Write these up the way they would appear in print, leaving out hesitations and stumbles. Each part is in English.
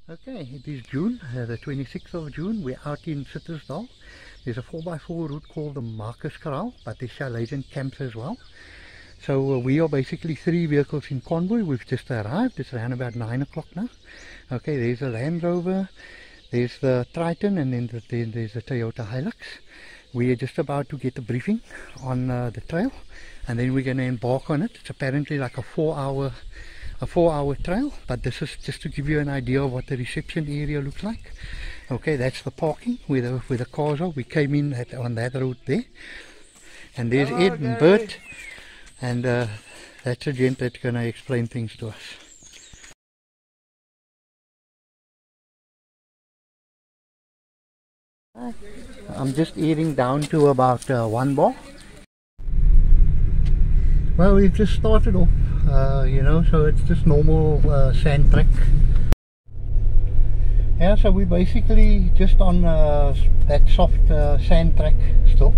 Okay, it is June, the 26th of June. We're out in Citrusdal. There's a 4x4 route called the Marcuskraal, but there's chalets and camps as well. So we are basically 3 vehicles in convoy. We've just arrived. It's around about 9 o'clock now. Okay, there's a Land Rover, there's the Triton, and then there's a Toyota Hilux. We are just about to get a briefing on the trail, and then we're going to embark on it. It's apparently like a 4-hour trail, but this is just to give you an idea of what the reception area looks like. Okay, that's the parking where the cars are. We came in on that road there, and there's Ed and Bert, and that's a gent that's going to explain things to us. I'm just heading down to about 1 bar. Well, we've just started off, you know, so it's just normal sand track. Yeah, so we're basically just on that soft sand track still.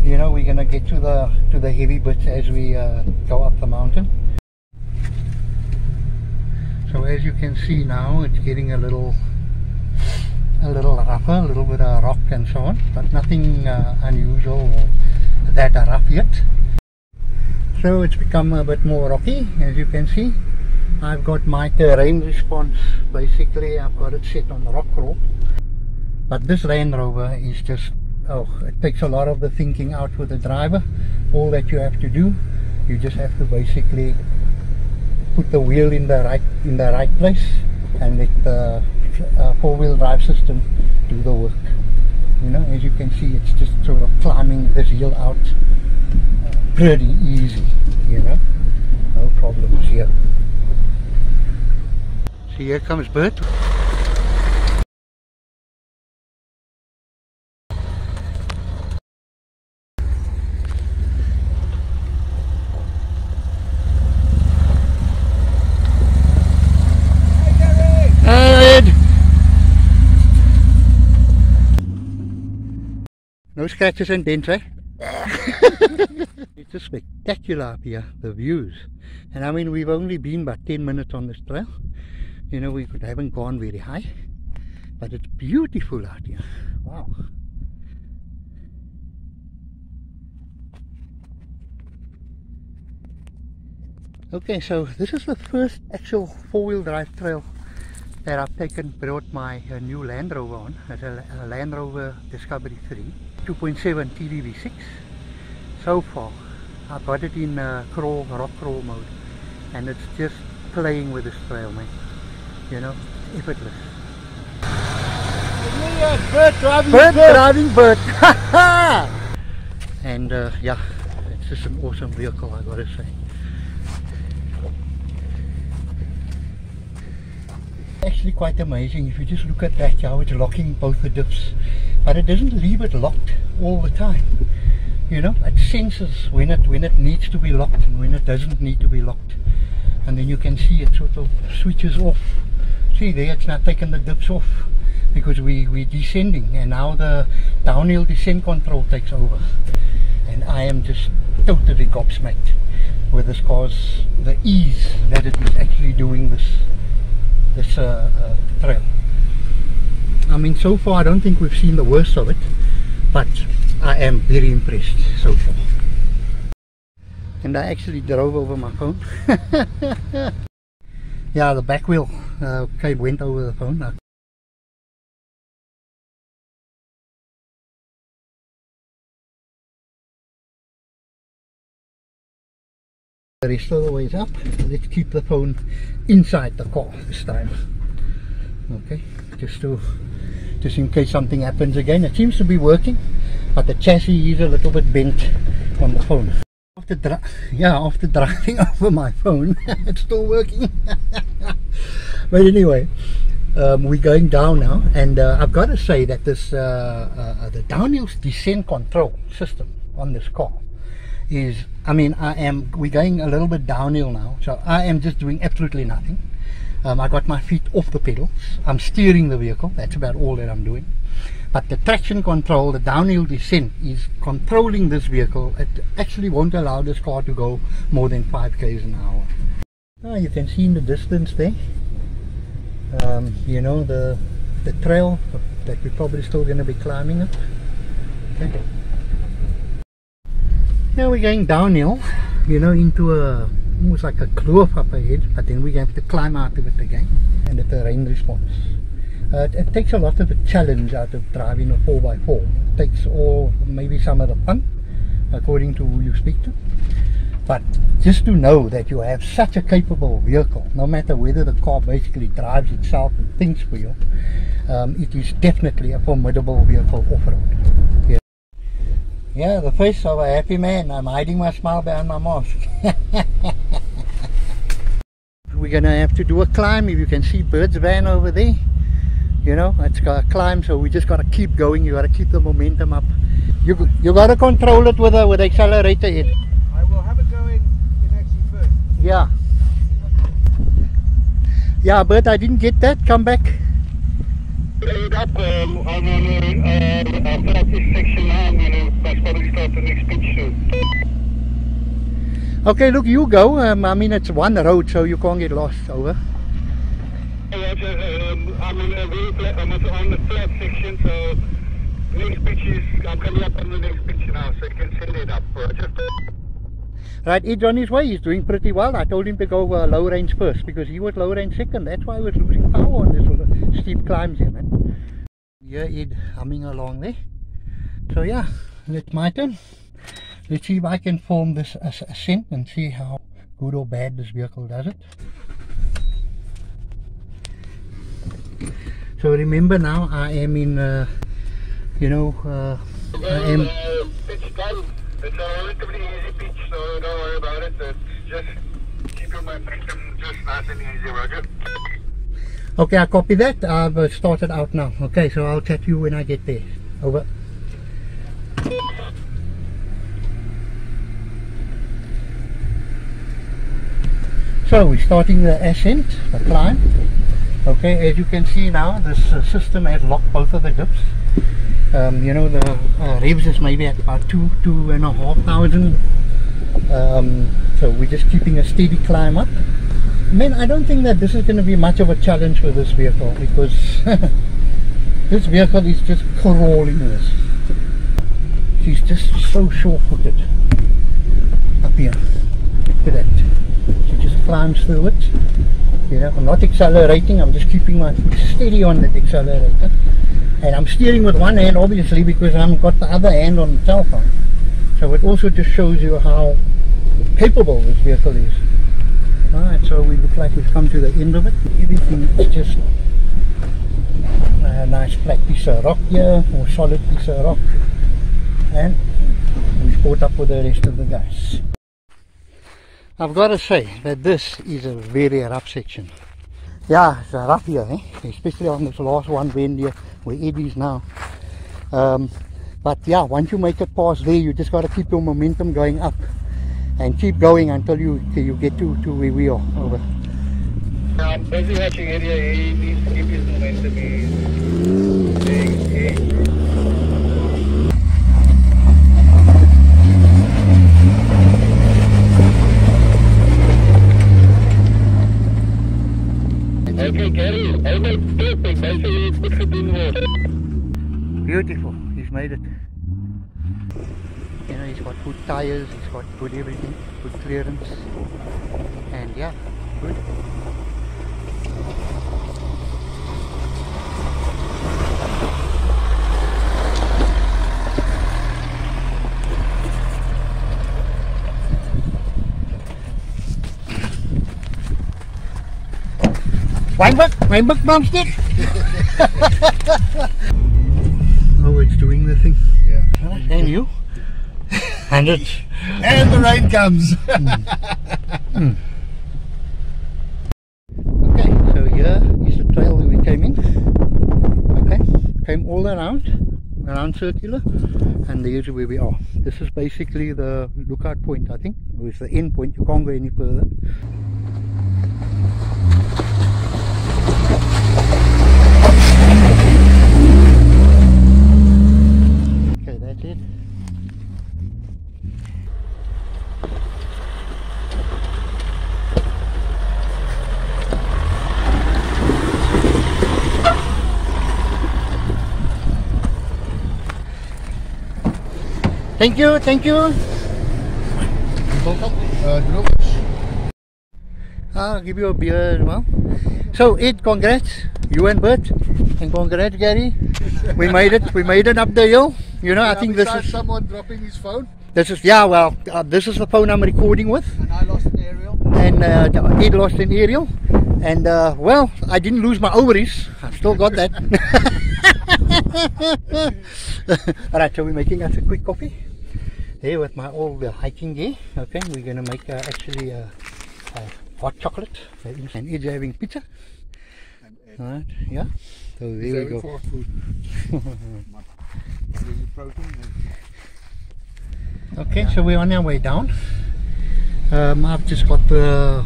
You know, we're gonna get to the heavy bits as we go up the mountain. So as you can see now, it's getting a little rougher, a little bit of rock and so on, but nothing unusual or that rough yet. So it's become a bit more rocky, as you can see. I've got my terrain response, basically I've got it set on the rock crawl. But this Land Rover is just, oh, it takes a lot of the thinking out for the driver. All that you have to do, you just have to basically put the wheel in the right place and let the 4-wheel drive system do the work. You know, as you can see, it's just sort of climbing this hill out pretty easy, you know, no problems here. So here comes Bert. No scratches and dents, eh? It's just spectacular up here, the views. And I mean, we've only been about 10 minutes on this trail. You know, we haven't gone very high, but it's beautiful out here. Wow. Okay, so this is the first actual 4-wheel drive trail that I've brought my new Land Rover on. It's a Land Rover Discovery 3 2.7 TDV6. So far I've got it in rock crawl mode, and it's just playing with this trail, mate. You know, effortless. Bert driving Bert. And yeah, it's just an awesome vehicle, I gotta say. Actually quite amazing if you just look at that, how it's locking both the dips, but it doesn't leave it locked all the time. You know, it senses when it needs to be locked and when it doesn't need to be locked, and then you can see it sort of switches off. See there, it's not taking the dips off because we're descending, and now the downhill descent control takes over, and I am just totally gobsmacked with this car's, the ease that it is actually doing this trail. I mean, so far I don't think we've seen the worst of it, but I am very impressed so far. And I actually drove over my phone. Yeah, the back wheel went over the phone. The rest of the way is up. Let's keep the phone inside the car this time. Okay, just in case something happens again. It seems to be working, but the chassis is a little bit bent on the phone. After driving over my phone, it's still working. But anyway, we're going down now, and I've got to say that this the downhill descent control system on this car is, I mean, we're going a little bit downhill now, so I am just doing absolutely nothing. I got my feet off the pedals. I'm steering the vehicle. That's about all that I'm doing. But the traction control, the downhill descent, is controlling this vehicle. It actually won't allow this car to go more than 5 km an hour. You can see in the distance there, you know, the trail that we're probably still going to be climbing up. Okay. Now we're going downhill, you know, into a almost like a kloof up ahead, but then we're going to have to climb out of it again, and the terrain response. It takes a lot of the challenge out of driving a 4x4. It takes maybe some of the fun, according to who you speak to. But just to know that you have such a capable vehicle, no matter whether the car basically drives itself and thinks for you, it is definitely a formidable vehicle off-road. Yeah, the face of a happy man. I'm hiding my smile behind my mask. We're going to have to do a climb. If you can see Bird's van over there, you know, it's got a climb, so we just got to keep going. You got to keep the momentum up. You got to control it with the accelerator head. I will have it go in actually first. Yeah. Yeah, Bert, I didn't get that. Come back. Up, I'm on after this section now. I'm going to probably start the next pitch soon. Okay, look, you go. I mean, it's one road, so you can't get lost. Over. I'm in a very flat, I'm on the flat section, so next pitch is, I'm coming up on the next pitch now, so you can send it up. Right, Ed's on his way. He's doing pretty well. I told him to go low range first because he was low range second. That's why he was losing power on this sort of steep climbs here, man. Yeah, Ed humming along there. So yeah, it's my turn. Let's see if I can form this ascent and see how good or bad this vehicle does it. So remember now, I am in, you know, I am... Pitch done. It's a relatively easy pitch, so don't worry about it. It's just keep your momentum just nice and easy, Roger. Okay, I copy that. I've started out now. Okay, so I'll chat to you when I get there. Over. So we're starting the ascent, the climb. Okay, as you can see now, this system has locked both of the dips. You know, the revs is maybe at about 2,500. So we're just keeping a steady climb up. Man, I don't think that this is going to be much of a challenge for this vehicle because this vehicle is just crawling this. She's just so sure-footed up here. Look at that. She just climbs through it. You know, I'm not accelerating, I'm just keeping my foot steady on that accelerator. And I'm steering with one hand obviously because I've got the other hand on the telephone. So it also just shows you how capable this vehicle is. Alright, so we look like we've come to the end of it. Everything is just a nice flat piece of rock here, or solid piece of rock. And we've caught up with the rest of the guys. I've got to say that this is a very rough section. Yeah, it's rough here, eh? Especially on this last one bend here where Ed is now. But yeah, once you make it past there, you just got to keep your momentum going up and keep going until you get to where we are. Over. I'm busy watching area. He needs to keep his momentum. Okay, Gary, almost perfect. Basically, it's good for doing more. Beautiful, he's made it. You know, he's got good tires, he's got good everything, good clearance. And yeah, good. Weinberg drumstick. Oh, it's doing the thing. Yeah. And you? And it. And the rain comes. Okay, so here is the trail that we came in. Okay, came all around circular, and there's where we are. This is basically the lookout point, I think. It's the end point. You can't go any further. Okay, that's it. Thank you, thank you. I'll give you a beer as well. So Ed, congrats, you and Bert, and congrats Gary. We made it up the hill. You know, I think this is someone dropping his phone. This is, yeah, well, this is the phone I'm recording with. And I lost an aerial. And Ed lost an aerial. And well, I didn't lose my ovaries. I've still got that. Alright, so we're making us a quick coffee here with my old hiking gear. Okay, we're going to make actually a hot chocolate. And Ed's having pizza. Alright, yeah. So there we go. Fast food. Okay, so we're on our way down. I've just got the,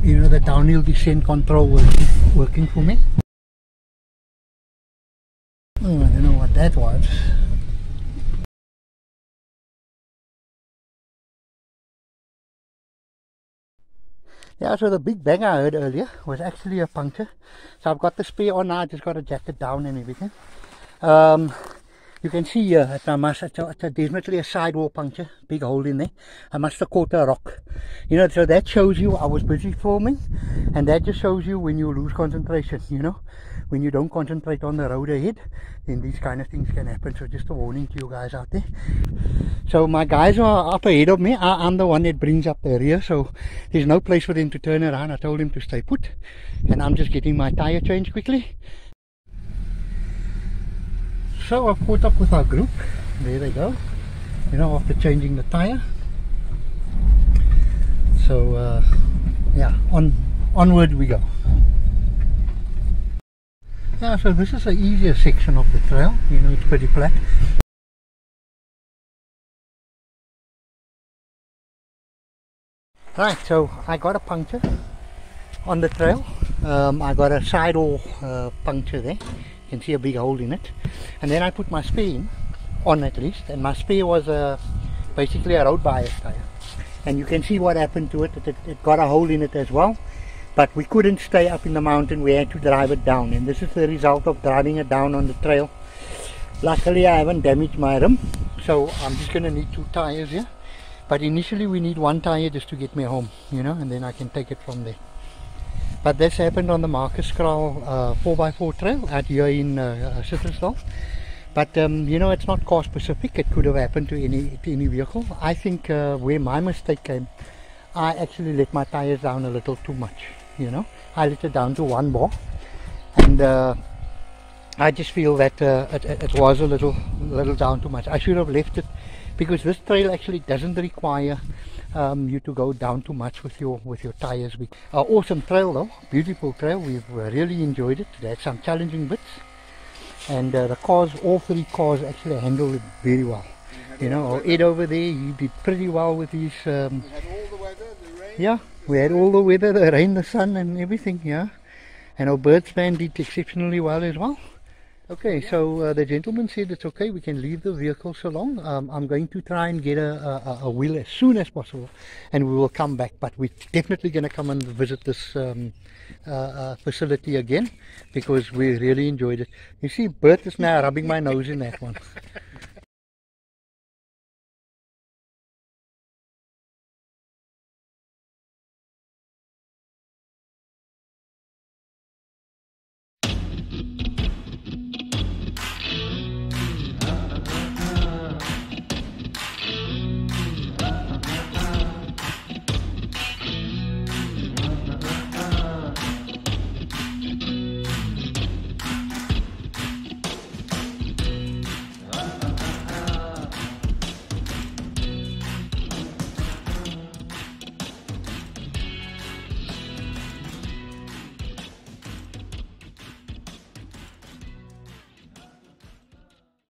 you know, the downhill descent control working for me. Oh, I don't know what that was. Yeah, so the big bang I heard earlier was actually a puncture. So I've got the spare on now, I just got to jack it down and everything. You can see here, it's definitely a sidewall puncture, big hole in there. I must have caught a rock. You know, so that shows you I was busy filming, and that just shows you when you lose concentration, you know. When you don't concentrate on the road ahead, then these kind of things can happen. So just a warning to you guys out there. So my guys are up ahead of me. I'm the one that brings up the rear, so there's no place for them to turn around. I told them to stay put, and I'm just getting my tire changed quickly. So I've caught up with our group. There they go. You know, after changing the tire. So yeah, onward we go. Yeah, so this is the easier section of the trail. You know, it's pretty flat. Right, so I got a puncture on the trail. I got a sidewall puncture there. You can see a big hole in it, and then I put my spare in, on at least, and my spare was basically a road bias tire, and you can see what happened to it. It got a hole in it as well, but we couldn't stay up in the mountain. We had to drive it down, and this is the result of driving it down on the trail. Luckily I haven't damaged my rim, so I'm just going to need 2 tires here, but initially we need 1 tire just to get me home, you know, and then I can take it from there. But this happened on the Marcuskraal 4x4 trail out here in Citrusdal. But you know, it's not car specific. It could have happened to any vehicle. I think where my mistake came, I actually let my tires down a little too much. You know, I let it down to 1 bar, and I just feel that it was a little down too much. I should have left it, because this trail actually doesn't require you to go down too much with your tires. Awesome trail though, beautiful trail. We've really enjoyed it. There's some challenging bits, and the cars, all 3 cars actually handled it very well. You know, Ed over there, he did pretty well with his we had all the weather, the rain. yeah, we had all the weather, the rain, the sun and everything. Yeah, and our Bird's man did exceptionally well as well. Okay, so the gentleman said it's okay, we can leave the vehicle so long. I'm going to try and get a wheel as soon as possible, and we will come back. But we're definitely going to come and visit this facility again, because we really enjoyed it. You see, Bert is now rubbing my nose in that one.